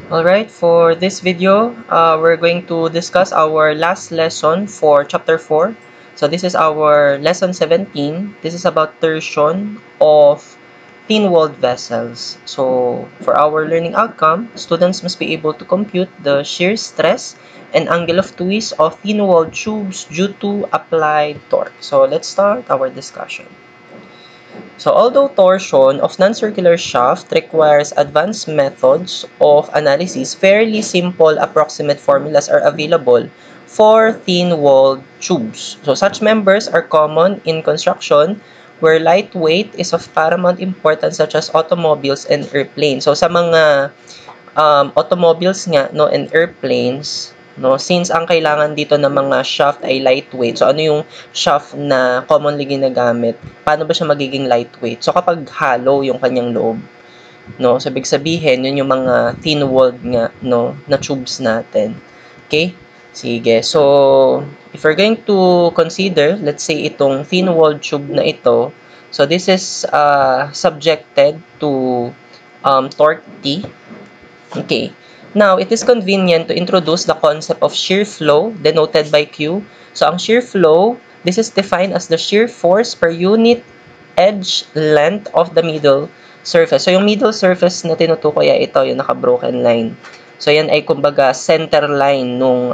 Alright, for this video, we're going to discuss our last lesson for chapter 4. So this is our lesson 17. This is about torsion of thin-walled vessels. So for our learning outcome, students must be able to compute the shear stress and angle of twist of thin-walled tubes due to applied torque. So let's start our discussion. So although torsion of non-circular shaft requires advanced methods of analysis, fairly simple approximate formulas are available for thin-walled tubes. So such members are common in construction where lightweight is of paramount importance, such as automobiles and airplanes. So sa mga automobiles nga no and airplanes, no, since ang kailangan dito ng mga shaft ay lightweight. So ano yung shaft na commonly ginagamit? Paano ba siya magiging lightweight? So kapag hollow yung kanyang loob, no, so ibig sabihin yun yung mga thin-walled nga no na tubes natin. Okay? Sige. So if we're going to consider, let's say itong thin-walled tube na ito, so this is subjected to torque T. Okay. Now, it is convenient to introduce the concept of shear flow, denoted by Q. So, ang shear flow, this is defined as the shear force per unit edge length of the middle surface. So, yung middle surface na tinutukoy ay ito, yung naka-broken line. So, yan ay kumbaga center line nung,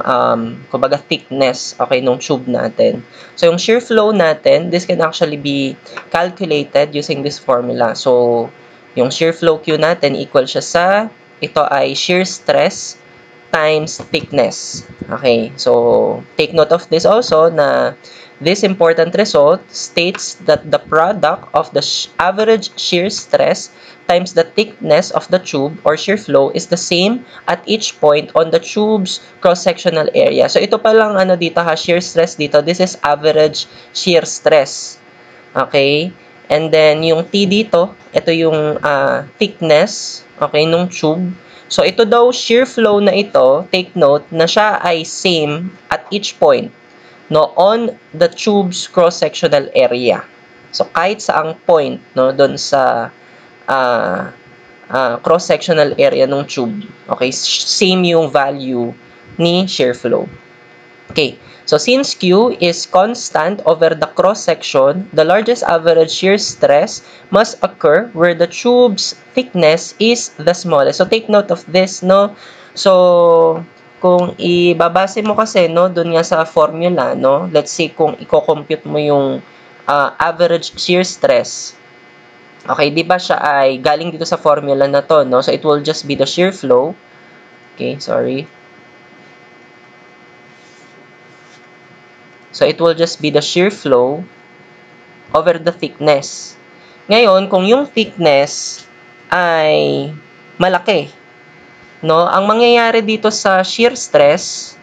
kumbaga thickness, okay, nung tube natin. So, yung shear flow natin, this can actually be calculated using this formula. So, yung shear flow Q natin equal siya sa ito ay shear stress times thickness. Okay, so take note of this also na this important result states that the product of the average shear stress times the thickness of the tube or shear flow is the same at each point on the tube's cross-sectional area. So ito pa lang ano dito ha, shear stress dito, this is average shear stress. Okay? And then yung T dito, ito yung thickness, okay, nung tube. So ito daw shear flow na ito, take note na siya ay same at each point, no, on the tube's cross-sectional area. So kahit saang point, no, doon sa cross-sectional area ng tube, okay, same yung value ni shear flow. Okay, so since Q is constant over the cross-section, the largest average shear stress must occur where the tube's thickness is the smallest. So take note of this, no? So kung ibabase mo kasi, no, dun nga sa formula, no, let's say kung i-compute mo yung average shear stress, okay, di ba siya ay galing dito sa formula na to, no? So it will just be the shear flow. Okay, sorry. So, it will just be the shear flow over the thickness. Ngayon, kung yung thickness ay malaki, no, ang mangyayari dito sa shear stress,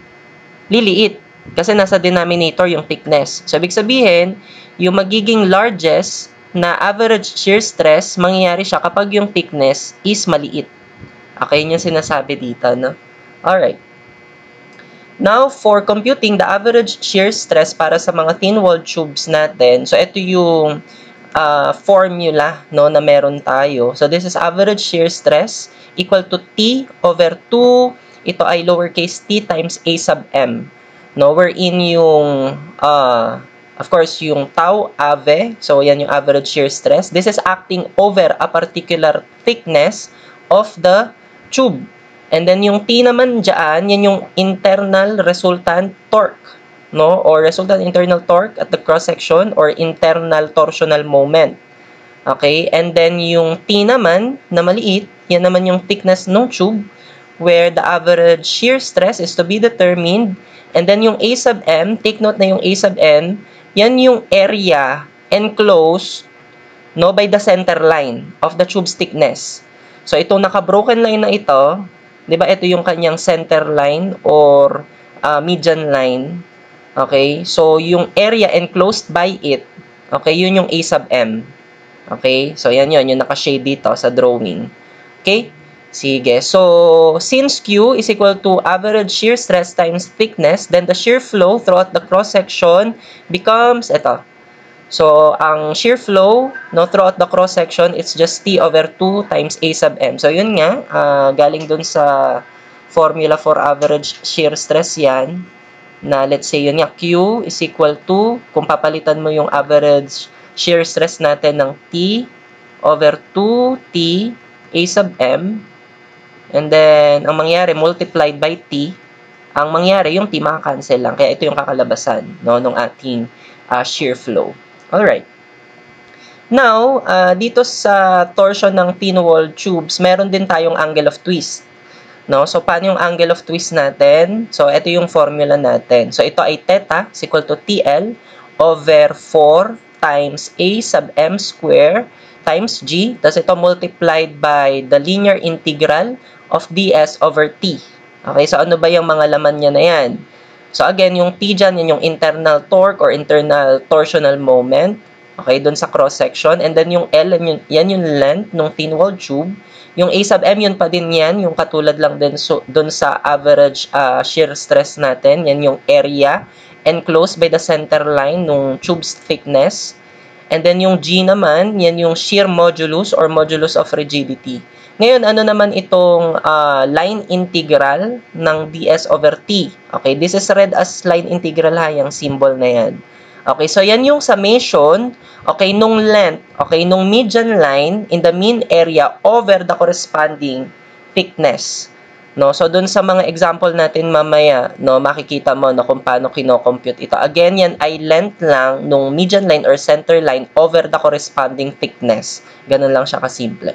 liliit. Kasi nasa denominator yung thickness. So, ibig sabihin, yung magiging largest na average shear stress, mangyayari siya kapag yung thickness is maliit. Okay, yun yung sinasabi dito, no? Alright. Now, for computing the average shear stress para sa mga thin-walled tubes natin, so ito yung formula, no, na meron tayo. So, this is average shear stress equal to T over 2, ito ay lowercase t times A sub m. No, wherein yung, of course, yung tau ave, so yan yung average shear stress. This is acting over a particular thickness of the tube. And then yung T naman dyan, yan yung internal resultant torque, no? Or resultant internal torque at the cross-section or internal torsional moment. Okay? And then yung T naman na maliit, yan naman yung thickness ng tube where the average shear stress is to be determined. And then yung A sub M, take note na yung A sub M, yan yung area enclosed, no, by the center line of the tube's thickness. So itong naka-broken line na ito, di ba, ito yung kanyang center line or median line. Okay? So, yung area enclosed by it, okay, yun yung A sub M. Okay? So, yan yun. Yung naka-shade dito sa drawing. Okay? Sige. So, since Q is equal to average shear stress times thickness, then the shear flow throughout the cross-section becomes, ito, So, ang shear flow, no, throughout the cross-section, it's just T over 2 times A sub M. So, yun nga, galing dun sa formula for average shear stress yan, na let's say yun nga, Q is equal to, kung papalitan mo yung average shear stress natin ng T over 2T A sub M, and then, ang mangyari, multiplied by T, ang mangyari, yung T makakancel lang. Kaya ito yung kakalabasan, no, ng ating shear flow. Alright. Now, dito sa torsion ng thin wall tubes, meron din tayong angle of twist. No? So, paano yung angle of twist natin? So, ito yung formula natin. So, ito ay theta is equal to TL over 4 times A sub M square times G. Tapos ito multiplied by the linear integral of ds over T. Okay, so ano ba yung mga laman niya na yan? So, again, yung T dyan, yan yung internal torque or internal torsional moment. Okay, dun sa cross-section. And then yung L, yan yung length ng thin wall tube. Yung A sub M, yun pa din yan. Yung katulad lang din dun sa average shear stress natin. Yan yung area enclosed by the center line ng tube's thickness. And then yung G naman, yan yung shear modulus or modulus of rigidity. Ngayon, ano naman itong line integral ng ds over T? Okay, this is read as line integral ha, yung symbol na yan. Okay, so yan yung summation, okay, nung length, okay, nung median line in the mean area over the corresponding thickness. No, so dun sa mga example natin mamaya, no, makikita mo no kung paano kino-compute ito. Again, yan ay length lang nung median line or center line over the corresponding thickness. Ganun lang siya kasimple.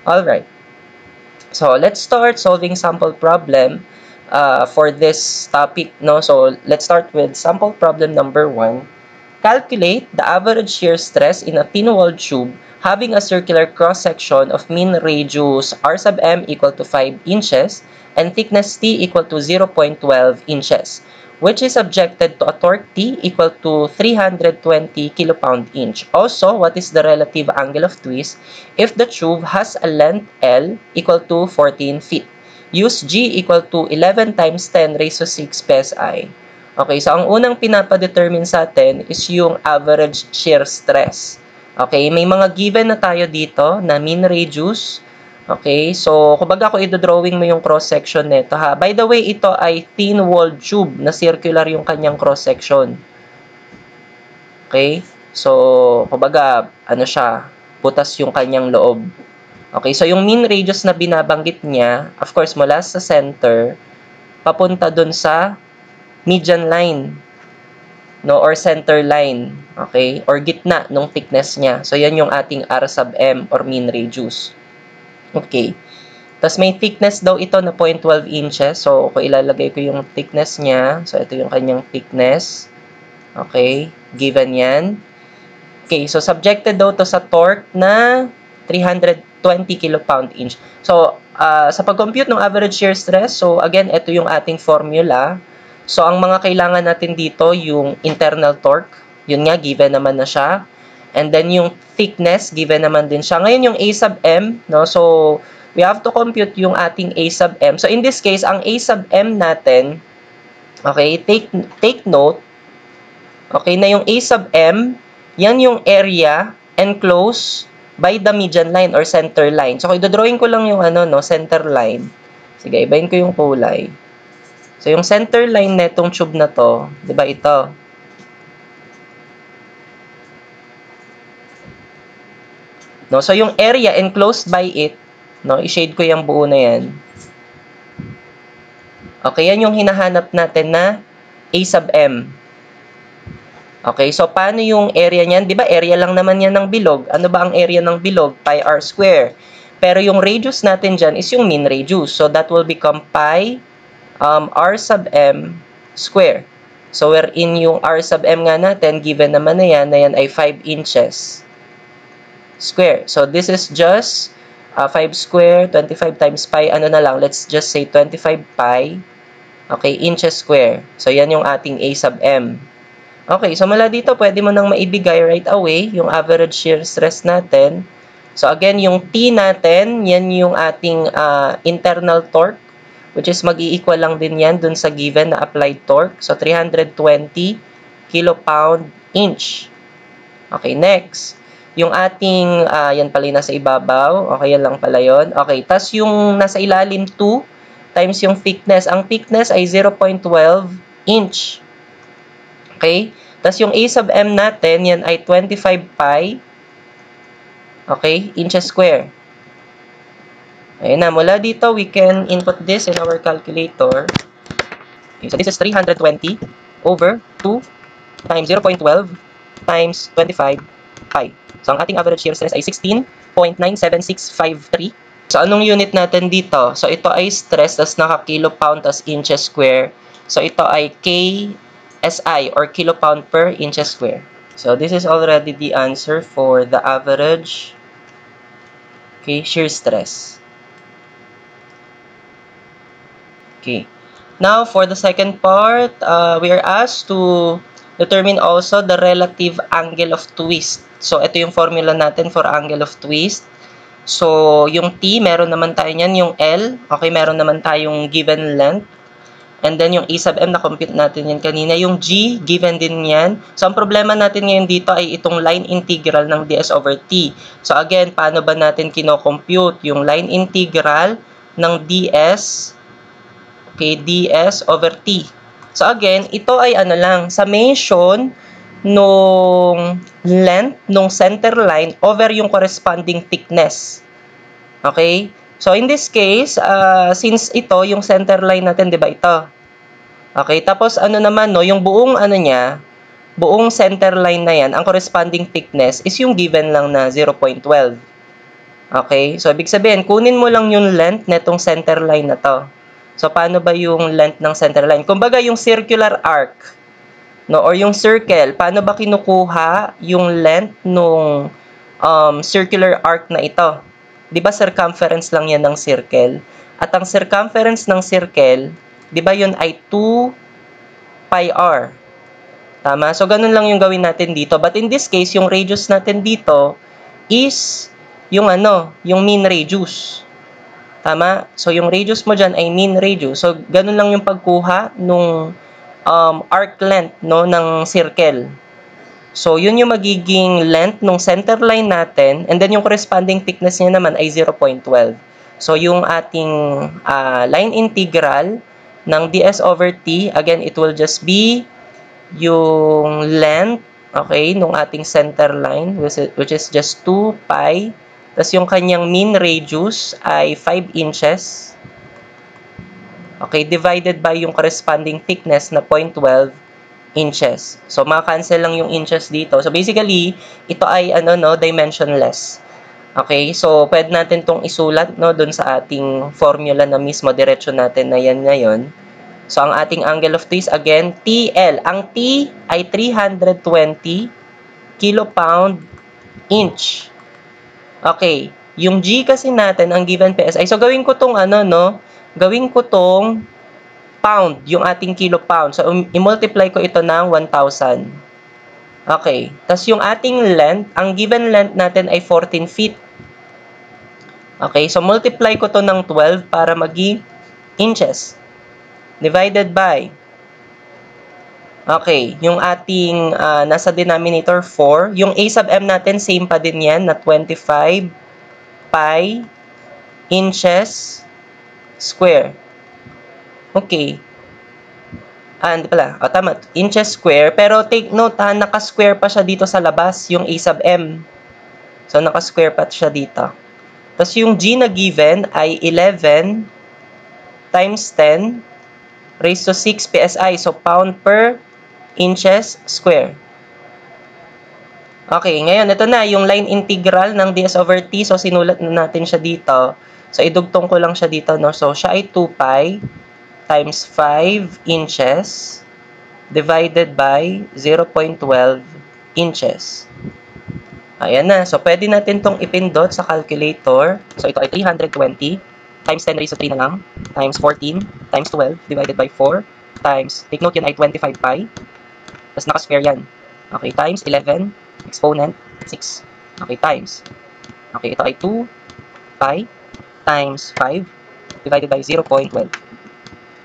All right. So, let's start solving sample problem for this topic, no? So, let's start with sample problem number 1. Calculate the average shear stress in a thin wall tube having a circular cross-section of mean radius r sub m equal to 5 inches and thickness T equal to 0.12 inches, which is subjected to a torque T equal to 320 kPa-inch. Also, what is the relative angle of twist if the tube has a length L equal to 14 feet? Use G equal to 11 times 10 raised to 6 psi. Okay, so ang unang pinapadetermine sa atin is yung average shear stress. Okay, may mga given na tayo dito na mean radius. Okay, so kumbaga kung i-drawing mo yung cross-section nito ha. By the way, ito ay thin wall tube na circular yung kanyang cross-section. Okay, so kumbaga ano siya, butas yung kanyang loob. Okay, so yung mean radius na binabanggit niya, of course, mula sa center, papunta dun sa median line, no, or center line, okay, or gitna ng thickness niya. So, yan yung ating R sub M or mean radius. Okay. Tapos, may thickness daw ito na 0.12 inches. So, kung ilalagay ko yung thickness niya, so, ito yung kanyang thickness. Okay. Given yan. Okay. So, subjected daw to sa torque na 320 kPa-inch. So, sa pag-compute ng average shear stress, so, again, ito yung ating formula. So, ang mga kailangan natin dito, yung internal torque, yun nga, given naman na siya. And then, yung thickness, given naman din siya. Ngayon, yung A sub M, no? So, we have to compute yung ating A sub M. So, in this case, ang A sub M natin, okay, take note, okay, na yung A sub M, yan yung area enclosed by the median line or center line. So, i-drawing ko lang yung ano, no, center line. Sige, ibahin ko yung kulay. So, yung center line netong tube na to, di ba ito? No, so, yung area enclosed by it, no, i-shade ko yung buo na yan. Okay, yan yung hinahanap natin na A sub M. Okay, so, paano yung area niyan? Di ba, area lang naman yan ng bilog. Ano ba ang area ng bilog? Pi r square. Pero yung radius natin dyan is yung mean radius. So, that will become pi r sub m square. So, wherein yung r sub m nga natin, given naman na yan ay 5 inches square. So, this is just 5 square, 25 times pi, ano na lang, let's just say 25 pi, okay, inches square. So, yan yung ating A sub m. Okay, so mula dito, pwede mo nang maibigay right away yung average shear stress natin. So, again, yung T natin, yan yung ating internal torque, which is mag-i-equal lang din yan dun sa given na applied torque. So, 320 kPa-inch. Okay, next. Yung ating, yan pala yung nasa ibabaw. Okay, yan lang pala yun. Okay, tas yung nasa ilalim 2 times yung thickness. Ang thickness ay 0.12 inch. Okay? Tas yung A sub m natin, yan ay 25 pi. Okay, inches square. Ayan na, mula dito, we can input this in our calculator. Okay, so this is 320 over 2 times 0.12 times 25 pi. So, ang ating average shear stress ay 16.97653. So, anong unit natin dito? So, ito ay stress, tas naka-kilopound, tas inches square. So, ito ay KSI or kilopound per inches square. So, this is already the answer for the average shear stress. Okay. Now, for the second part, we are asked to determine also the relative angle of twist. So, ito yung formula natin for angle of twist. So, yung T, meron naman tayo niyan. Yung L, okay, meron naman tayong given length. And then, yung A sub M, na-compute natin yan kanina. Yung G, given din yan. So, ang problema natin ngayon dito ay itong line integral ng ds over t. So, again, paano ba natin kino-compute yung line integral ng ds, okay, ds over t. So, again, ito ay ano lang, summation nung length nung center line over yung corresponding thickness. Okay? So, in this case, since ito, yung center line natin, di ba ito? Okay? Tapos, ano naman, no, yung buong, ano niya, buong center line na yan, ang corresponding thickness is yung given lang na 0.12. Okay? So, ibig sabihin, kunin mo lang yung length netong center line na to. So, paano ba yung length ng center line? Kumbaga, yung circular arc, no, or yung circle, paano ba kinukuha yung length nung circular arc na ito? Di ba circumference lang yan ng circle? At ang circumference ng circle, di ba yun ay 2 pi r? Tama? So, ganun lang yung gawin natin dito. But in this case, yung radius natin dito is yung ano, yung mean radius. Tama? So, yung radius mo dyan ay mean radius. So, ganun lang yung pagkuha nung arc length, no, ng circle. So, yun yung magiging length ng center line natin. And then, yung corresponding thickness niya naman ay 0.12. So, yung ating line integral ng ds over t, again, it will just be yung length, okay, nung ating center line, which is just 2 pi. Tapos, yung kanyang mean radius ay 5 inches. Okay, divided by yung corresponding thickness na 0.12 inches. So, maka-cancel lang yung inches dito. So, basically, ito ay, ano, no, dimensionless. Okay, so, pwede natin tong isulat, no, dun sa ating formula na mismo, diretso natin na yan ngayon. So, ang ating angle of twist, again, TL. Ang T ay 320 kilopound inch. Okay, yung G kasi natin, ang given PSI. So, gawin ko tong, ano, no, gawin ko tong pound, yung ating kilopound. So, i-multiply ko ito ng 1,000. Okay. Tapos, yung ating length, ang given length natin ay 14 feet. Okay. So, multiply ko to ng 12 para maging inches. Divided by, okay, yung ating nasa denominator 4. Yung A sub M natin, same pa din yan, na 25 pi inches square. Okay. Hindi pala. Tama. Inches square. Pero take note, naka-square pa siya dito sa labas, yung A sub M. So, naka-square pa siya dito. Tapos, yung G na given ay 11 times 10 raised to 6 PSI. So, pound per inches square. Okay. Ngayon, ito na. Yung line integral ng ds over t. So, sinulat na natin siya dito. So, idugtong ko lang siya dito, no? So, siya ay 2 pi times 5 inches divided by 0.12 inches. Ayan na. So, pwede natin tong ipindot sa calculator. So, ito ay 320 times 10 raised to 3 na lang times 14 times 12 divided by 4 times, take note yan ay 25 pi. Tapos, naka-square yan. Okay, times 11 exponent 6. Okay, times. Okay, ito ay 2 pi times 5 divided by 0.12.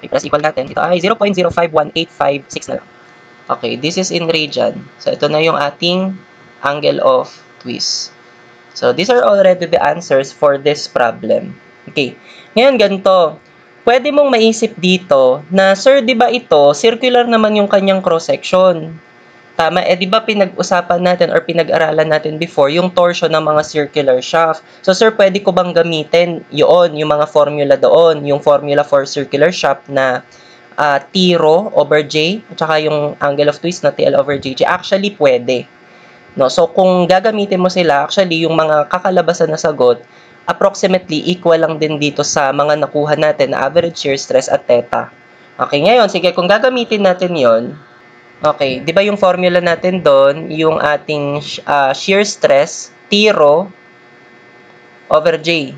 Okay, plus equal natin. Ito ay 0.051856 na lang. Okay, this is in radian. So, ito na yung ating angle of twist. So, these are already the answers for this problem. Okay. Ngayon, ganito. Pwede mong maisip dito na, sir, di ba ito, circular naman yung kanyang cross-section. Tama, di ba pinag-usapan natin or pinag-aralan natin before yung torsion ng mga circular shaft. So, sir, pwede ko bang gamitin yung mga formula doon, yung formula for circular shaft na T rho over J, at saka yung angle of twist na TL over JJ? Actually, pwede. No? So, kung gagamitin mo sila, actually, yung mga kakalabasan na sagot, approximately equal lang din dito sa mga nakuha natin na average shear stress at theta. Okay, ngayon, sige, kung gagamitin natin yon. Okay, di ba yung formula natin doon, yung ating shear stress, T rho over J.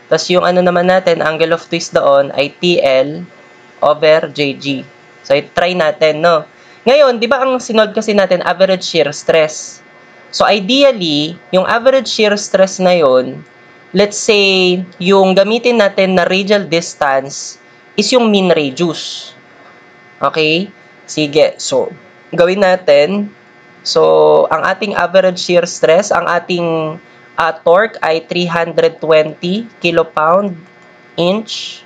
Tapos yung ano naman natin, angle of twist doon ay TL over JG. So, try natin, no? Ngayon, di ba ang sinolve kasi natin, average shear stress. So, ideally, yung average shear stress na yun, let's say, yung gamitin natin na radial distance is yung mean radius. Okay? Sige. So, gawin natin. So, ang ating average shear stress, ang ating torque ay 320 kilopound inch.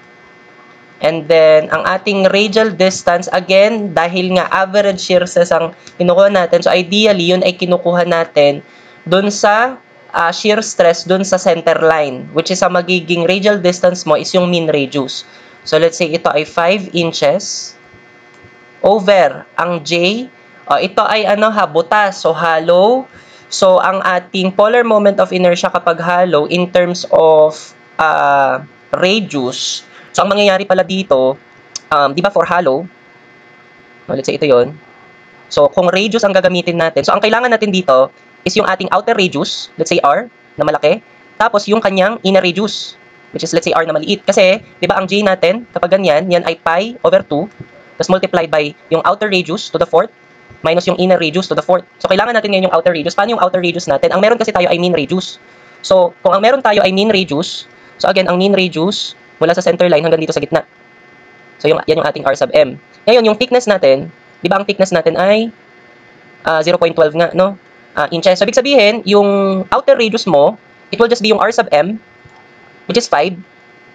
And then, ang ating radial distance, again, dahil nga average shear stress ang kinukuha natin, so ideally, yun ay kinukuha natin dun sa shear stress dun sa center line, which is ang magiging radial distance mo is yung mean radius. So, let's say ito ay 5 inches over ang J. Ito ay butas, so hollow. So, ang ating polar moment of inertia kapag hollow in terms of radius. So, ang mangyayari pala dito, di ba for hollow, let's say ito yon. So, kung radius ang gagamitin natin, so ang kailangan natin dito is yung ating outer radius, let's say R, na malaki, tapos yung kanyang inner radius, which is let's say R na maliit. Kasi, di ba ang J natin, kapag ganyan, yan ay pi over 2, tapos multiplied by yung outer radius to the fourth, minus yung inner radius to the fourth. So, kailangan natin ngayon yung outer radius. Paano yung outer radius natin? Ang meron kasi tayo ay mean radius. So, kung ang meron tayo ay mean radius, so again, ang mean radius, mula sa center line hanggang dito sa gitna. So, yan yung ating R sub M. Ngayon, yung thickness natin, di ba ang thickness natin ay 0.12 nga, no? Inches. So, ibig sabihin, yung outer radius mo, it will just be yung R sub M, which is 5,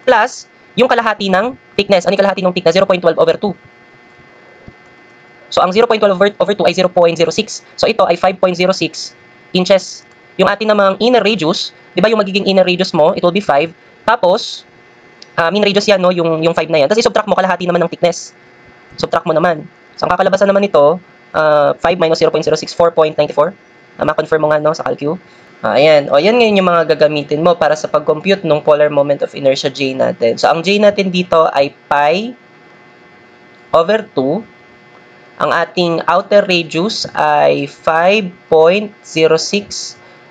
plus yung kalahati ng thickness. Ano yung kalahati ng thickness? 0.12 over 2. So, ang 0.12 over 2 ay 0.06. So, ito ay 5.06 inches. Yung ating namang inner radius, di ba yung magiging inner radius mo, it will be 5. Tapos, mean radius yan, no? Yung 5 na yan. Tapos i-subtract mo kalahati naman ng thickness. Subtract mo naman. So, ang kakalabasan naman nito, 5 minus 0.06, 4.94. Ma-confirm mo nga, no, sa calcu. Ayan. O, yan ngayon yung mga gagamitin mo para sa pag-compute ng polar moment of inertia J natin. So, ang J natin dito ay pi over 2. Ang ating outer radius ay 5.06.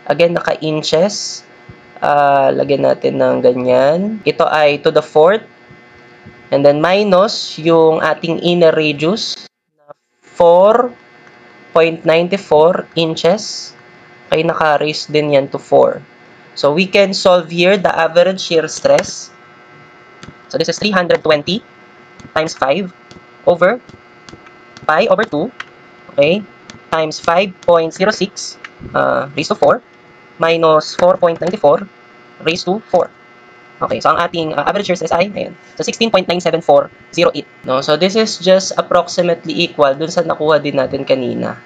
Again, naka-inches. Lagyan natin ng ganyan. Ito ay to the fourth. And then minus yung ating inner radius na 4.94 inches. Okay, naka-raise din yan to 4. So, we can solve here the average shear stress. So, this is 320 times 5 over pi over 2. Okay, times 5.06 raised to 4. Minus 4.94 raised to 4. Okay, so ang ating average shear stress ay, ayan, so 16.97408. No? So this is just approximately equal dun sa nakuha din natin kanina.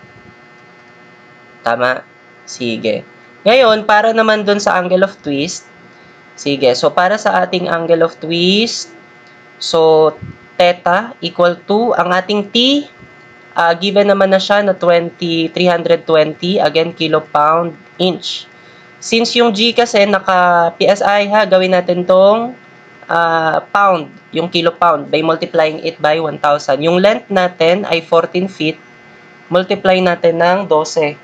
Tama? Sige. Ngayon, para naman dun sa angle of twist, sige, so para sa ating angle of twist, so theta equal to, ang ating T, given naman na siya na 320, again, kilopound inch. Since yung G kasi naka-PSI, gawin natin tong pound, yung kilopound, by multiplying it by 1,000. Yung length natin ay 14 feet, multiply natin ng 12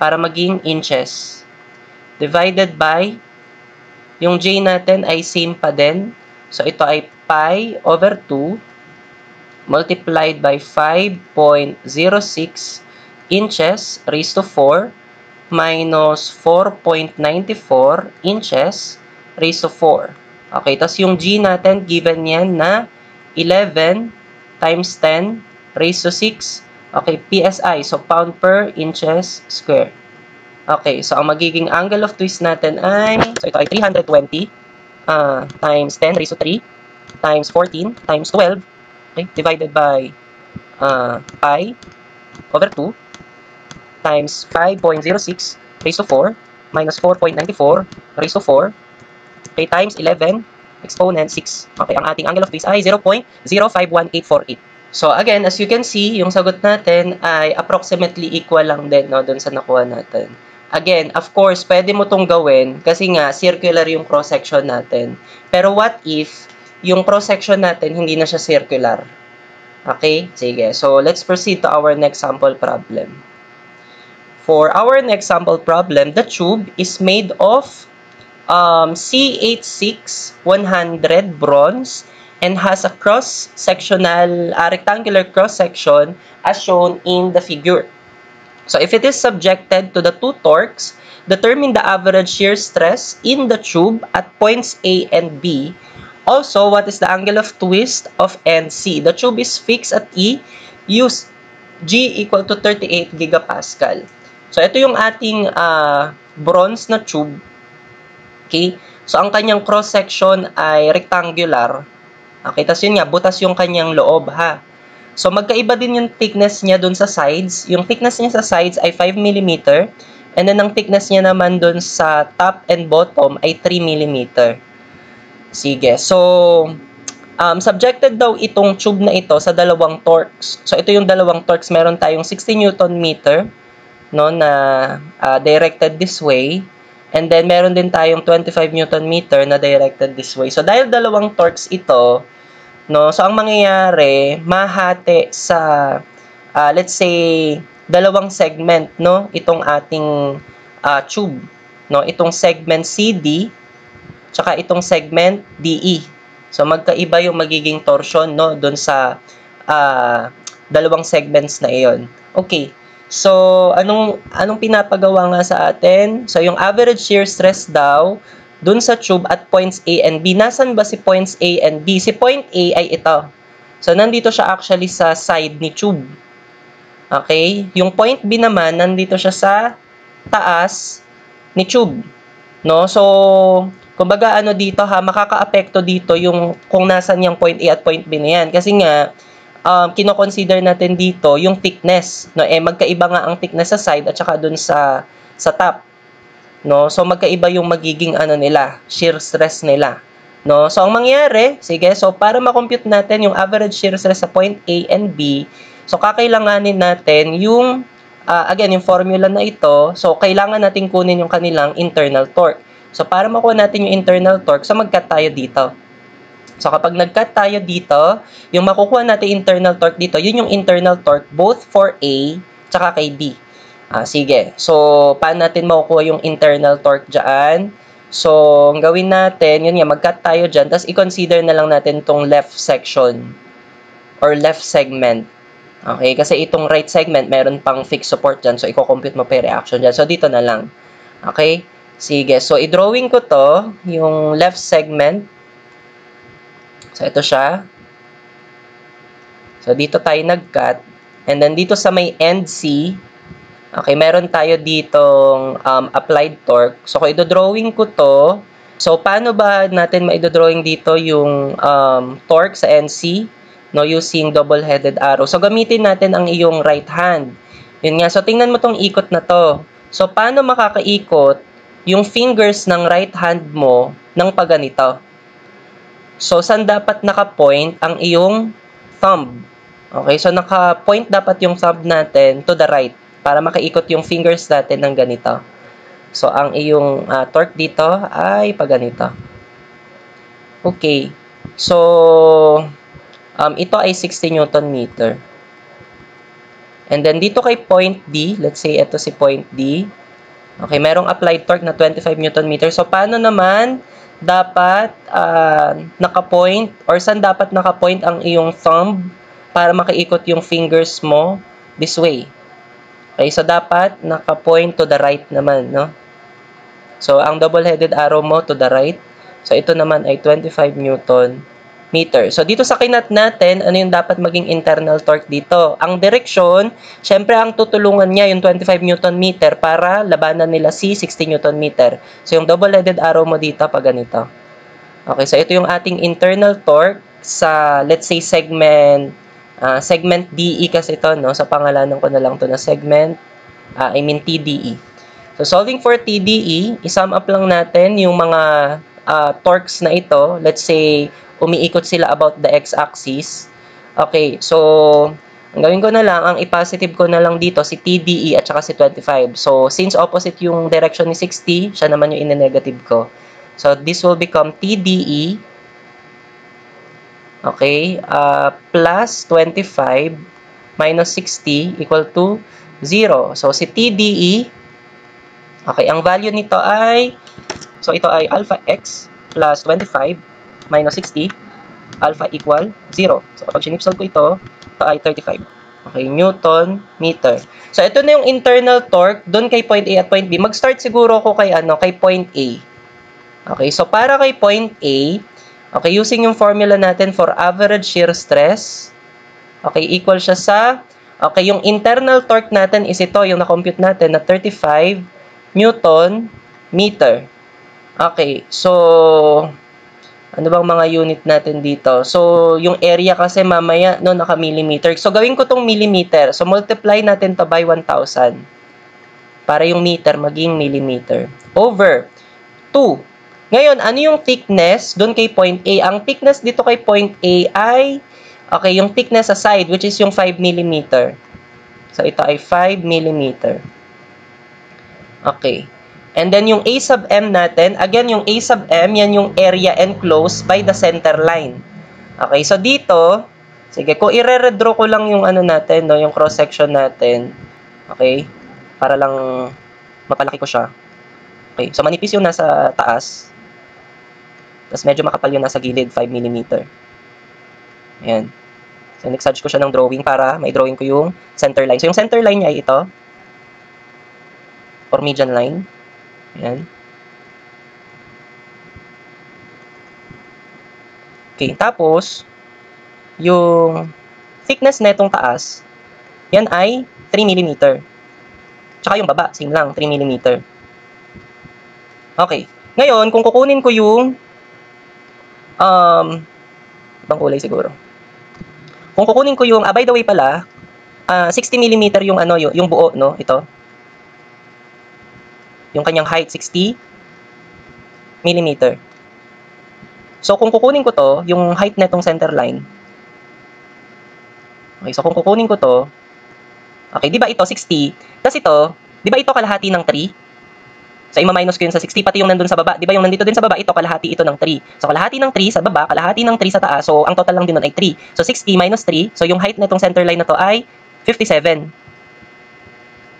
para maging inches. Divided by, yung J natin ay same pa din. So, ito ay pi over 2, multiplied by 5.06 inches raised to 4, minus 4.94 inches raised to 4. Okay, tapos yung G natin, given yan na 11 times 10 raised to 6. Okay, PSI, so pound per inches square. Okay, so ang magiging angle of twist natin ay, so ito ay 320 times 10 raised to 3 times 14 times 12, okay, divided by pi over 2 times 5.06 raised to 4 minus 4.94 raised to 4, okay, times 11 exponent 6. Okay, ang ating angle of twist ay 0.051848. So again, as you can see, yung sagot natin ay approximately equal lang din, no, dun sa nakuha natin. Again, of course, pwede mo tong gawin kasi nga circular yung cross-section natin. Pero what if yung cross-section natin hindi na siya circular? Okay? Sige. So let's proceed to our next sample problem. For our next sample problem, the tube is made of C86-100 bronze and has a cross-sectional, rectangular cross-section as shown in the figure. So if it is subjected to the two torques, determine the average shear stress in the tube at points A and B. Also, what is the angle of twist of end C? The tube is fixed at E. Use G equal to 38 gigapascal. So ito yung ating bronze na tube. Okay? So ang kanyang cross-section ay rectangular. Okay, tas yun nga, butas yung kanyang loob, ha. So, magkaiba din yung thickness niya dun sa sides. Yung thickness niya sa sides ay 5 mm. And then, ang thickness niya naman dun sa top and bottom ay 3 mm. Sige. So, subjected daw itong tube na ito sa dalawang torques. So, ito yung dalawang torques. Meron tayong 60 Nm, no, na directed this way. And then, meron din tayong 25 Nm na directed this way. So, dahil dalawang torques ito, no, so ang mangyayari, mahati sa, let's say, dalawang segment, no, itong ating tube. No, itong segment CD, tsaka itong segment DE. So, magkaiba yung magiging torsion, no, dun sa dalawang segments na iyon. Okay. So, anong pinapagawa nga sa atin? So, yung average shear stress daw dun sa tube at points A and B. Nasaan ba si points A and B? Si point A ay ito. So, nandito siya actually sa side ni tube. Okay? Yung point B naman, nandito siya sa taas ni tube. No? So, kumbaga dito ha, makaka-apekto dito yung kung nasan yung point A at point B na yan. Kasi nga, kino-consider natin dito yung thickness, no, magkaiba nga ang thickness sa side at saka dun sa top, no. So magkaiba yung magiging nila, shear stress nila, no. So ang mangyayari, sige, so para ma-compute natin yung average shear stress sa point A and B, so kakailanganin natin yung again yung formula na ito. So kailangan natin kunin yung kanilang internal torque. So para makuha natin yung internal torque, so mag-cut tayo dito. So, kapag nag-cut tayo dito, yung makukuha natin internal torque dito, yun yung internal torque both for A tsaka kay B. Sige. So, paano natin makukuha yung internal torque dyan? So, ang gawin natin, yun nga, mag-cut tayo dyan, tapos i-consider na lang natin tong left section or left segment. Okay? Kasi itong right segment, meron pang fixed support dyan. So, i-compute mo pa yung reaction dyan. So, dito na lang. Okay? Sige. So, i-drawing ko to, yung left segment. So, ito siya. So, dito tayo nag-cut. And then, dito sa may end C, okay, meron tayo ditong applied torque. So, kung i-drawing ko to, so, paano ba natin ma-drawing dito yung torque sa end C? No, using double-headed arrow. So, gamitin natin ang iyong right hand. Yun nga. So, tingnan mo tong ikot na to. So, paano makakaikot yung fingers ng right hand mo ng pagganito? So, saan dapat naka-point ang iyong thumb? Okay, so naka-point dapat yung thumb natin to the right para makaikot yung fingers natin ng ganito. So, ang iyong torque dito ay pagganito. Okay. So, ito ay 60 Newton meter. And then, dito kay point D, let's say ito si point D. Okay, merong applied torque na 25 Newton meter. So, paano naman dapat naka-point or saan dapat naka-point ang iyong thumb para makaikot yung fingers mo this way? Okay, so dapat naka-point to the right naman, no? So, ang double-headed arrow mo to the right. So, ito naman ay 25 Newton meter. So, dito sa kinat natin, ano yung dapat maging internal torque dito? Ang direksyon, syempre ang tutulungan niya yung 25 Newton meter para labanan nila si 60 Newton meter. So, yung double-headed arrow mo dito pag ganito. Okay, so ito yung ating internal torque sa, let's say, segment DE kasi ito, no? So, pangalanan ko na lang to na segment, TDE. So, solving for TDE, isum up lang natin yung mga torques na ito. Let's say, umiikot sila about the x-axis. Okay, so, ang gawin ko na lang, ang i-positive ko na lang dito si TDE at saka si 25. So, since opposite yung direction ni 60, siya naman yung ine-negative ko. So, this will become TDE, okay, plus 25 minus 60 equal to 0. So, si TDE, okay, ang value nito ay, so ito ay alpha x plus 25 minus 60, alpha equal 0. So, kapag sinipsol ko ito ay 35. Okay, Newton meter. So, ito na yung internal torque doon kay point A at point B. Mag-start siguro ako kay, kay point A. Okay, so para kay point A, okay, using yung formula natin for average shear stress, okay, equal siya sa, okay, yung internal torque natin is ito, yung na-compute natin na 35 Newton meter. Okay, so, ano bang mga unit natin dito? So, yung area kasi mamaya, no, naka-millimeter. So, gawin ko tong millimeter. So, multiply natin to by 1,000. Para yung meter maging millimeter. Over 2. Ngayon, ano yung thickness doon kay point A? Ang thickness dito kay point A ay, okay, yung thickness sa side, which is yung 5 millimeter. So, ito ay 5 millimeter. Okay. And then, yung A sub M natin, again, yung A sub M, yan yung area enclosed by the center line. Okay, so dito, sige, kung i-redraw ko lang yung ano natin, no, yung cross-section natin. Okay, para lang mapalaki ko siya. Okay, so manipis yung nasa taas. Tapos medyo makapal yung nasa gilid, 5 mm. Ayan. So, next-edge ko siya ng drawing para may drawing ko yung center line. So, yung center line niya ay ito. Or median line. Ayan. Okay, tapos, yung thickness netong taas, yan ay 3 mm. Tsaka yung baba, same lang, 3 mm. Okay. Ngayon, kung kukunin ko yung ibang kulay siguro. Kung kukunin ko yung, by the way pala, 60 mm yung ano, yung buo, no? Ito. Yung kanyang height, 60 mm. So, kung kukunin ko to, yung height netong center line. Okay, so kung kukunin ko to, okay, di ba ito 60? Tapos ito, di ba ito kalahati ng 3? So, ima-minus ko yun sa 60, pati yung nandun sa baba. Di ba yung nandito din sa baba, ito kalahati ito ng 3. So, kalahati ng 3 sa baba, kalahati ng 3 sa taas. So, ang total lang din nun ay 3. So, 60 minus 3. So, yung height netong center line na to ay 57.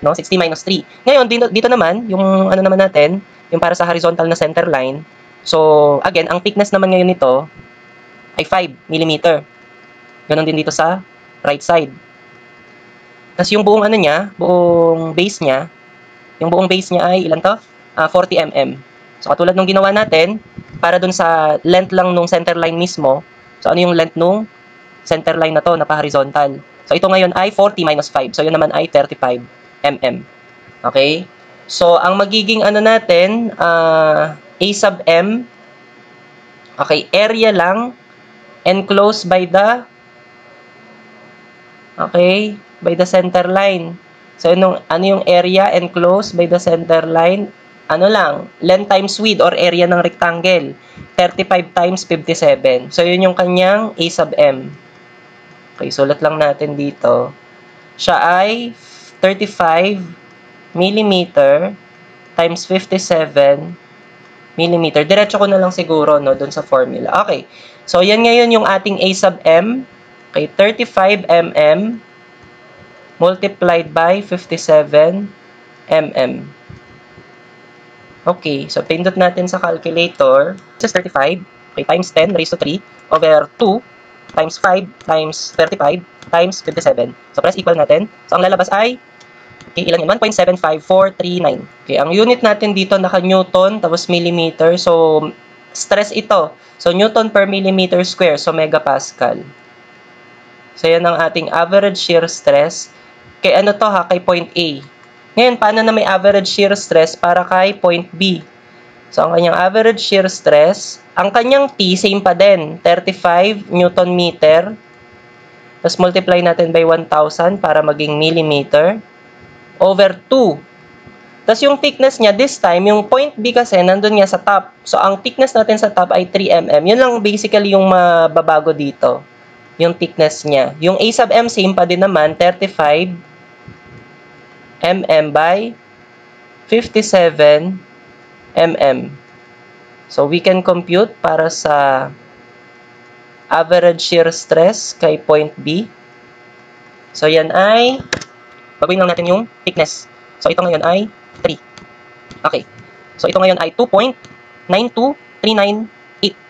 No, 60 minus 3. Ngayon, dito naman, yung ano naman natin, yung para sa horizontal na center line. So, again, ang thickness naman ngayon nito ay 5 mm. Ganon din dito sa right side. Tapos yung buong ano niya, buong base niya, yung buong base niya ay ilan to? 40 mm. So, katulad nung ginawa natin, para dun sa length lang nung center line mismo, so ano yung length nung center line na to, na pa-horizontal? So, ito ngayon ay 40 minus 5. So, yun naman ay 35 mm. Okay? So, ang magiging ano natin, A sub M, okay, area lang, enclosed by the, okay, by the center line. So, ano yung area enclosed by the center line? Ano lang, length times width or area ng rectangle. 35 times 57. So, yun yung kanyang A sub M. Okay, sulat lang natin dito. Siya ay 35 mm times 57 mm. Diretso ko na lang siguro, no, dun sa formula. Okay, so yan ngayon yung ating A sub M. Okay, 35 mm multiplied by 57 mm. Okay, so pindot natin sa calculator. This is 35, okay, times 10 raised to 3 over 2 times 5 times 35 times 57. So, press equal natin. So, ang lalabas ay, okay, ilan yun? 1.75439. Okay, ang unit natin dito naka-Newton, tapos millimeter. So, stress ito. So, Newton per millimeter square. So, megapascal. So, yan ang ating average shear stress. Kay ano to ha? Kay point A. Ngayon, paano na may average shear stress para kay point B? So, ang kanyang average shear stress, ang kanyang T, same pa din. 35 Newton meter. Tapos, multiply natin by 1,000 para maging millimeter. Over 2. Tapos, yung thickness niya, this time, yung point B kasi, nandun nga sa top. So, ang thickness natin sa top ay 3 mm. Yun lang basically yung mababago dito. Yung thickness niya. Yung A sub M, same pa din naman, 35 mm by 57 mm. So, we can compute para sa average shear stress kay point B. So, yan ay, baguhin lang natin yung thickness. So, ito ngayon ay 3. Okay. So, ito ngayon ay 2.92398.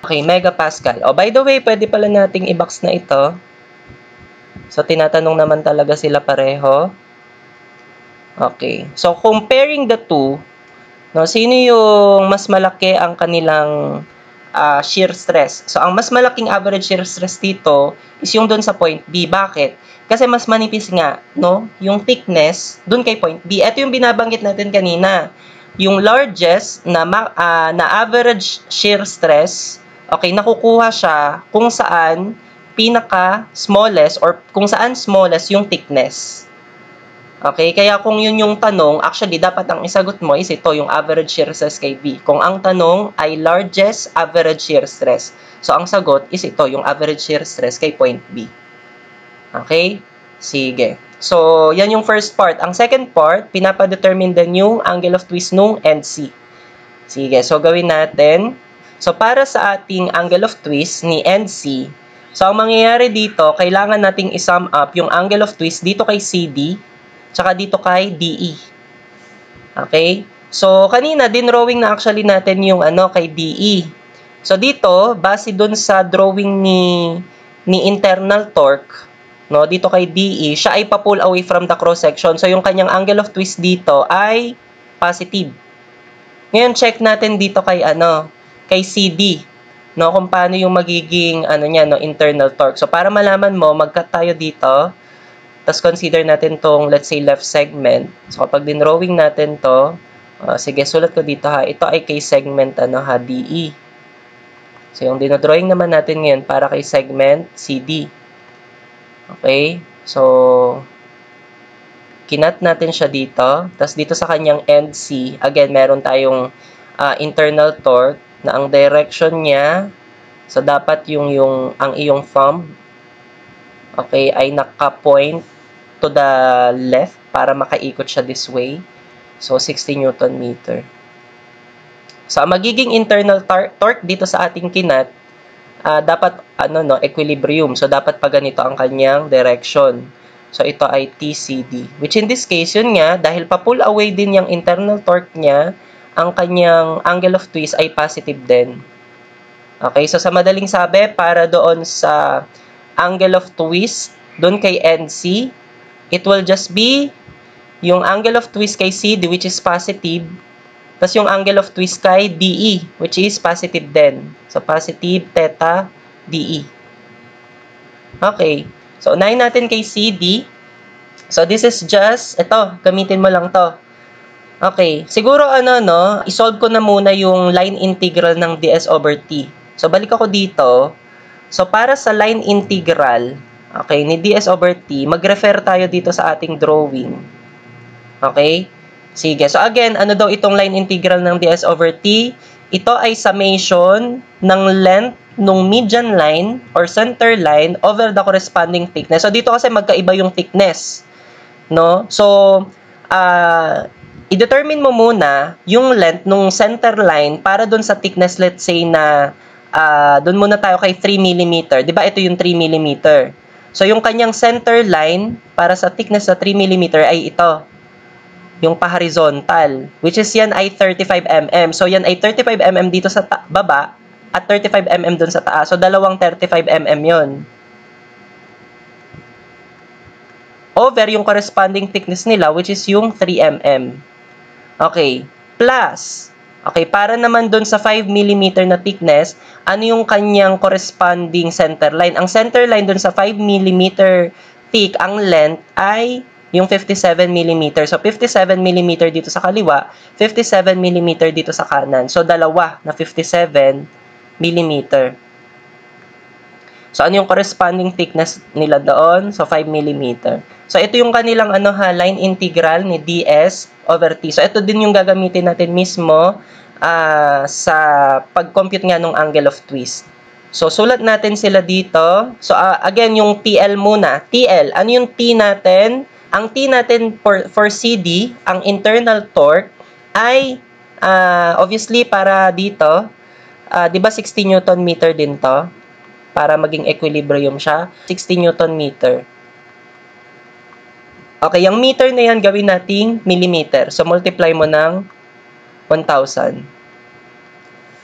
Okay, megapascal. Oh, by the way, pwede pala nating i-box na ito. So, tinatanong naman talaga sila pareho. Okay. So, comparing the two, no, sino yung mas malaki ang kanilang shear stress? So, ang mas malaking average shear stress dito is yung doon sa point B. Bakit? Kasi mas manipis nga, no? Yung thickness doon kay point B. Ito yung binabanggit natin kanina. Yung largest na average shear stress, okay, nakukuha siya kung saan pinaka-smallest or kung saan smallest yung thickness. Okay, kaya kung yun yung tanong, actually, dapat ang isagot mo is ito, yung average shear stress kay B. Kung ang tanong ay largest average shear stress. So, ang sagot is ito, yung average shear stress kay point B. Okay? Sige. So, yan yung first part. Ang second part, pinapadetermine din yung angle of twist nung NC. Sige, so gawin natin. So, para sa ating angle of twist ni NC, so, ang mangyayari dito, kailangan nating isum up yung angle of twist dito kay CD, tsaka dito kay DE. Okay? So, kanina, dinrawing na actually natin yung kay DE. So, dito, base dun sa drawing ni internal torque, no, dito kay DE, siya ay pa-pull away from the cross-section. So, yung kanyang angle of twist dito ay positive. Ngayon, check natin dito kay kay CD, no, kung paano yung magiging niya, no, internal torque. So, para malaman mo, mag-cut tayo dito. Tapos, consider natin tong, let's say, left segment. So, kapag dinrawing natin to, sige, sulat ko dito ha. Ito ay kay segment, DE. So, yung dinodrawing naman natin ngayon para kay segment CD. Okay? So, kinat natin siya dito. Tapos, dito sa kanyang end C, again, meron tayong internal torque na ang direction niya, so, dapat ang iyong thumb, okay, ay naka-point to the left para makaikot siya this way. So, 60 Newton meter. So, ang magiging internal torque dito sa ating kinat, dapat equilibrium. So, dapat pa ganito ang kanyang direction. So, ito ay TCD. Which in this case, yun nga, dahil pa-pull away din yung internal torque niya, ang kanyang angle of twist ay positive din. Okay, so sa madaling sabi, para doon sa angle of twist, doon kay NC, it will just be yung angle of twist kay CD, which is positive, tapos yung angle of twist kay DE, which is positive din. So, positive theta DE. Okay. So, unahin natin kay CD. So, this is just, ito, gamitin mo lang to. Okay. Siguro, isolve ko na muna yung line integral ng ds over t. So, balik ako dito. So, para sa line integral, okay, ni ds over t, mag-refer tayo dito sa ating drawing. Okay? Sige. So, again, ano daw itong line integral ng ds over t? Ito ay summation ng length ng median line or center line over the corresponding thickness. So, dito kasi magkaiba yung thickness. No? So, i-determine mo muna yung length ng center line para dun sa thickness, let's say na, dun muna tayo kay 3 mm. Diba? Ito yung 3 mm. So, yung kanyang center line para sa thickness na 3 mm ay ito. Yung pa-horizontal, which is yan ay 35 mm. So, yan ay 35 mm dito sa baba at 35 mm dun sa taas. So, dalawang 35 mm yun. Over yung corresponding thickness nila, which is yung 3 mm. Okay. Plus, Okay, para naman dun sa 5 mm na thickness, ano yung kanyang corresponding center line? Ang center line dun sa 5 mm thick, ang length ay yung 57 mm. So, 57 mm dito sa kaliwa, 57 mm dito sa kanan. So, dalawa na 57 mm. So, ano yung corresponding thickness nila doon? So, 5 mm. So, ito yung kanilang line integral ni ds over t. So, ito din yung gagamitin natin mismo sa pag-compute nga ng angle of twist. So, sulat natin sila dito. So, again, yung TL muna. TL, ano yung T natin? Ang T natin for CD, ang internal torque, ay, obviously, para dito, di ba 60 Newton meter din to? Para maging equilibrium siya, 60 Newton meter. Okay, yung meter na yan, gawin nating millimeter. So, multiply mo ng 1,000.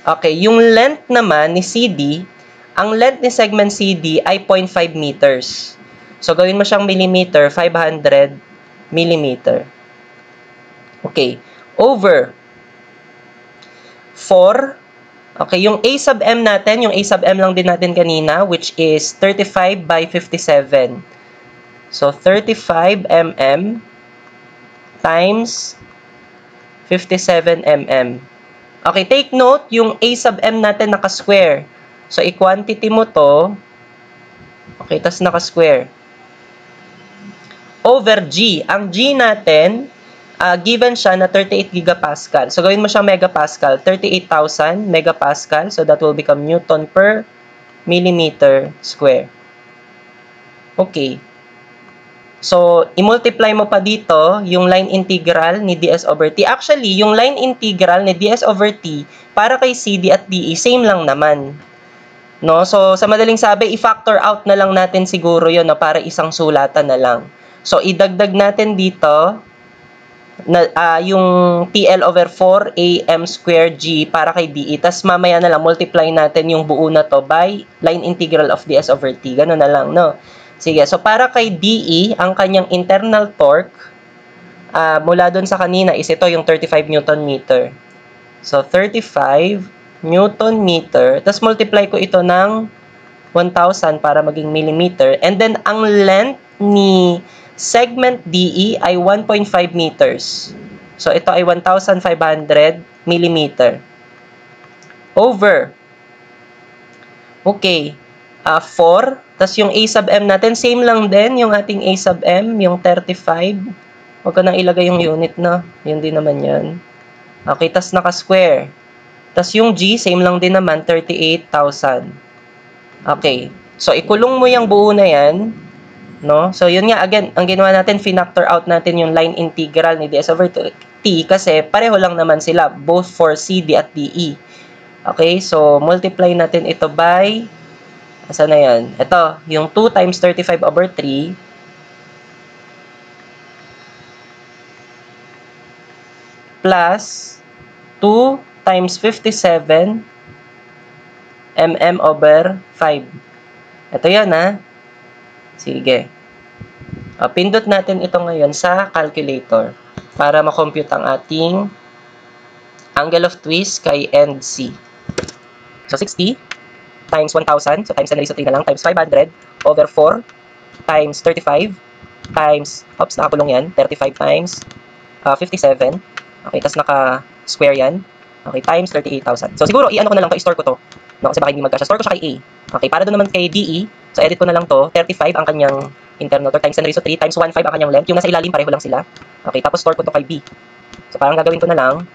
Okay, yung length naman ni CD, ang length ni segment CD ay 0.5 meters. So, gawin mo siyang millimeter, 500 millimeter. Okay, over 4. Okay, yung A sub M natin, yung A sub M lang din natin kanina, which is 35 by 57. So, 35 mm times 57 mm. Okay, take note, yung A sub M natin naka-square. So, i-quantity mo to. Okay, tas naka-square. Over G. Ang G natin, given siya na 38 gigapascal. So, gawin mo siyang megapascal. 38,000 megapascal. So, that will become Newton per millimeter square. Okay. So, i-multiply mo pa dito yung line integral ni ds over t. Actually, yung line integral ni ds over t para kay CD at DE, same lang naman. No? So, sa madaling sabi, i-factor out na lang natin siguro yun, no? Para isang sulatan na lang. So, idagdag natin dito na, yung TL over 4 AM square G para kay DE. Tapos mamaya na lang, multiply natin yung buo na to by line integral of ds over t. Ganun na lang, no? Sige, so para kay DE, ang kanyang internal torque, mula dun sa kanina is ito, yung 35 Newton meter. So, 35 Newton meter. Tapos multiply ko ito ng 1,000 para maging millimeter. And then, ang length ni segment DE ay 1.5 meters. So, ito ay 1,500 millimeter. Over. Okay. 4. Tapos yung A sub M natin, same lang din yung ating A sub M, yung 35. Huwag ko nang ilagay yung unit na. Yun din naman yan. Okay, tapos naka-square. Tapos yung G, same lang din naman, 38,000. Okay. So, ikulong mo yung buo na yan. No? So, yun nga, again, ang ginawa natin, finactor out natin yung line integral ni ds over t kasi pareho lang naman sila, both for CD at DE. Okay, so, multiply natin ito by, asa na yan? Ito, yung 2 times 35 over 3, plus 2 times 57 mm over 5. Ito yan, ha? Sige. Pindot natin ito ngayon sa calculator para makompute ang ating angle of twist kay end C. So, 60 times 1,000. So, times 10 raised to 3 na lang. Times 500 over 4 times 35 times, oops, nakakulong yan. 35 times 57. Okay, tas naka-square yan. Okay, times 38,000. So, siguro, i-ano ko na lang to, i-store ko to. No, kasi baka hindi magkasya. Store ko siya kay A. Okay, para doon naman kay DE, so edit ko na lang to. 35 ang kanyang internal torque times 10 raised to 3 times 1.5 ang kanyang length. Yung nasa ilalim, pareho lang sila. Okay, tapos store ko to kay B. So, parang gagawin ko na lang,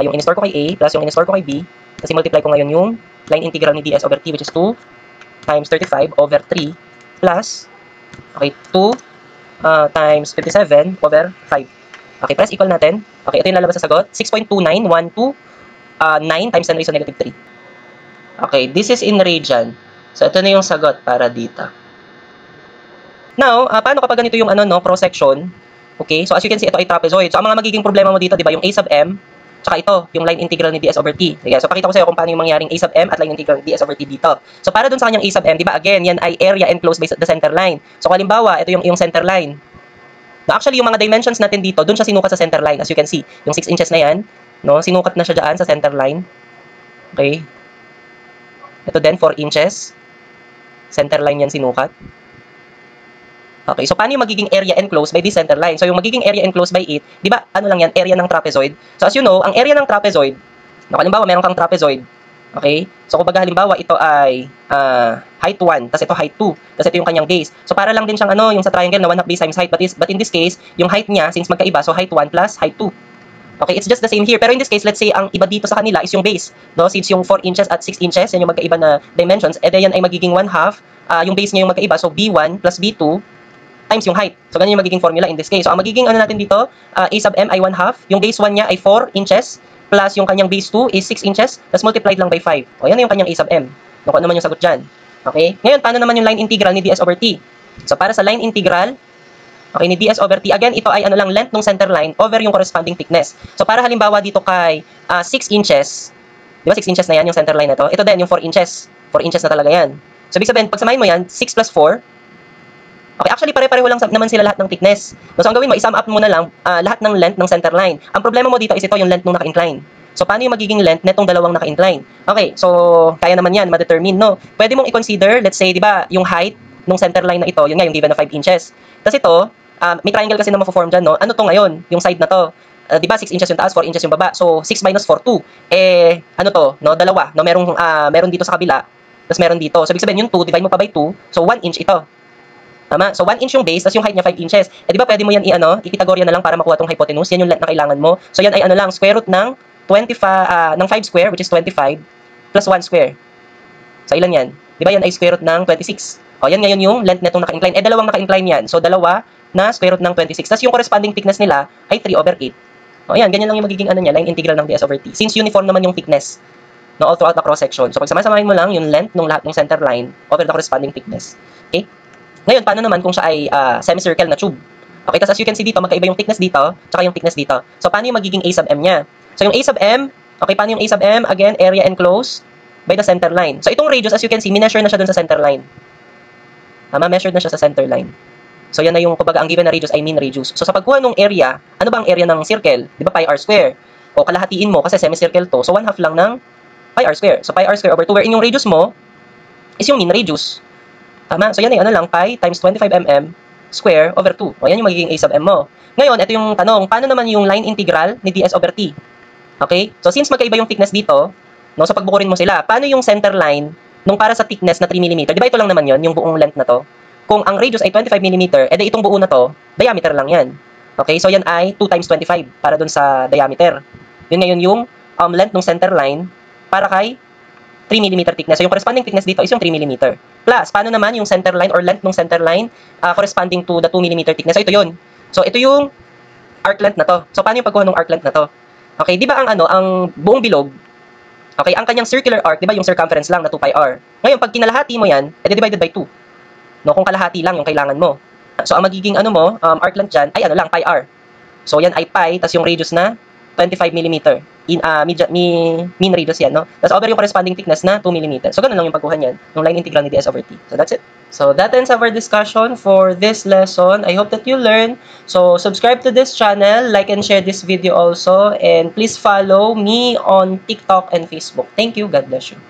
yung in-store ko kay A plus yung in-store ko kay B. Kasi multiply ko ngayon yung line integral ni ds over t, which is 2 times 35 over 3 plus, okay, 2 times 57 over 5. Okay, press equal natin. Okay, ito yung lalabas sa sagot. 6.29129 times 10 raised to negative 3. Okay, this is in radian. So, ito na yung sagot para dito. Now, paano kapag ganito yung cross-section? Okay, so as you can see, ito ay trapezoid. So, ang mga magiging problema mo dito, di ba, yung A sub M, tsaka ito, yung line integral ni ds over t. Okay, so, pakita ko sa'yo kung paano yung mangyaring A sub M at line integral ni ds over t dito. So, para dun sa kanyang A sub M, di ba, again, yan ay area enclosed by the center line. So, halimbawa, ito yung center line. Now, actually, yung mga dimensions natin dito, dun siya sinukat sa center line. As you can see, yung 6 inches na yan, No? Sinukat na siya dyan sa center line. Okay? Ito din, 4 inches. Center line yan sinukat. Okay, so paano yung magiging area enclosed by this center line? So yung magiging area enclosed by it, di ba, ano lang yan, area ng trapezoid. So as you know, ang area ng trapezoid, no, halimbawa meron kang trapezoid, okay? So kumbaga halimbawa ito ay height 1, tapos ito height 2, tapos ito yung kanyang base. So para lang din siyang ano, yung sa triangle na 1/2 base times height, but in this case, yung height niya, since magkaiba, so height 1 plus height 2. Okay, it's just the same here. Pero in this case, let's say, ang iba dito sa kanila is yung base. No? Since yung 4 inches at 6 inches, yan yung magkaiba na dimensions, yan ay magiging 1/2, yung base niya yung magkaiba, so B1 plus B2, times yung height. So, ganyan yung magiging formula in this case. So, ang magiging ano natin dito, A sub m ay 1/2. Yung base 1 niya ay 4 inches, plus yung kanyang base 2 is 6 inches, plus multiplied lang by 5. O, yan na yung kanyang A sub m. Kung ano naman yung sagot dyan. Okay? Ngayon, paano naman yung line integral ni ds over t? So, para sa line integral, okay, ni ds over t, again, ito ay ano lang, length ng center line over yung corresponding thickness. So, para halimbawa dito kay 6 inches, di ba 6 inches na yan yung center line na to? Ito din, yung 4 inches. 4 inches na talaga yan. So, ibig sabihin, pag samahin mo yan, 6 plus 4, okay, actually pare-pareho lang naman sila lahat ng thickness. So ang gawin mo, i-sum up mo na lang lahat ng length ng center line. Ang problema mo dito is ito yung length ng naka-incline. So paano yung magiging length netong dalawang naka-incline? Okay, so kaya naman yan, ma-determine, no? Pwede mong i-consider, let's say, di ba, yung height ng center line na ito, yun nga, yung given na 5 inches. Tapos ito, may triangle kasi na ma-form dyan, no? Ano to ngayon? Yung side na to. Di ba, 6 inches yung taas, 4 inches yung baba. So 6 minus 4, 2. Ano to, no? Dalawa, no? Meron dito sa kabila, tapos meron dito. So ibig sabihin, yung 2, divide mo pa by 2, so 1 inch ito. Tama? So 1 inch yung base, tapos yung height niya 5 inches. Eh di ba pwede mo yan i-Pythagorean na lang para makuha tong hypotenuse. Yan yung length na kailangan mo. So yan ay ano lang, square root ng 25 ng 5 square, which is 25 plus 1 square. So ilan yan? Di ba yan ay square root ng 26. O yan ngayon yung length netong naka-incline. Eh dalawang naka-incline yan. So dalawa na square root ng 26. Tapos yung corresponding thickness nila ay 3 over 8. O yan, ganyan lang yung magiging ano niya, line integral ng ds over t. Since uniform naman yung thickness, no, all throughout the cross section. So pag sama-samahin mo lang yung length ng lahat ng center line over the corresponding thickness. Okay? Ngayon, paano naman kung siya ay semicircle na tube? Okay, tapos as you can see dito, magkaiba yung thickness dito, tsaka yung thickness dito. So, paano yung magiging A sub m niya? So, yung A sub m, okay, paano yung A sub m? Again, area enclosed by the center line. So, itong radius, as you can see, mineasure na siya dun sa center line. Tama, measured na siya sa center line. So, yan na yung, kumbaga, ang given na radius ay mean radius. So, sa pagkuha ng area, ano ba ang area ng circle? Di ba, pi r square? O, kalahatiin mo, kasi semicircle to, so 1/2 lang ng pi r square. So, pi r square over 2, wherein yung radius mo is yung mean radius. Tama? So, yan ay ano lang, pi times 25 mm square over 2. O, yan yung magiging A sub m mo. Ngayon, ito yung tanong, paano naman yung line integral ni ds over t? Okay? So, since magkaiba yung thickness dito, no, so pagbukurin mo sila, paano yung center line nung para sa thickness na 3 mm? Di ba ito lang naman yon yung buong length na to? Kung ang radius ay 25 mm, edi itong buo na to, diameter lang yan. Okay? So, yan ay 2 times 25 para dun sa diameter. Yun ngayon yung length ng center line para kay 3 mm thickness. So, yung corresponding thickness dito is yung 3 mm. Plus, paano naman yung center line or length ng center line corresponding to the 2 mm thickness? So, ito yun. So, ito yung arc length na to. So, paano yung pagkuha ng arc length na to? Okay, di ba ang buong bilog, okay, ang kanyang circular arc, di ba yung circumference lang na 2 pi r? Ngayon, pag kinalahati mo yan, edi divided by 2. No, kung kalahati lang yung kailangan mo. So, ang magiging arc length dyan ay pi r. So, yan ay pi, tas yung radius na 25 mm. Mean radius yan, no? Tapos over yung corresponding thickness na 2 mm. So, ganun lang yung pagkuha niyan, ng line integral ni ds over t. So, that's it. So, that ends our discussion for this lesson. I hope that you learn. So, subscribe to this channel, like and share this video also, and please follow me on TikTok and Facebook. Thank you. God bless you.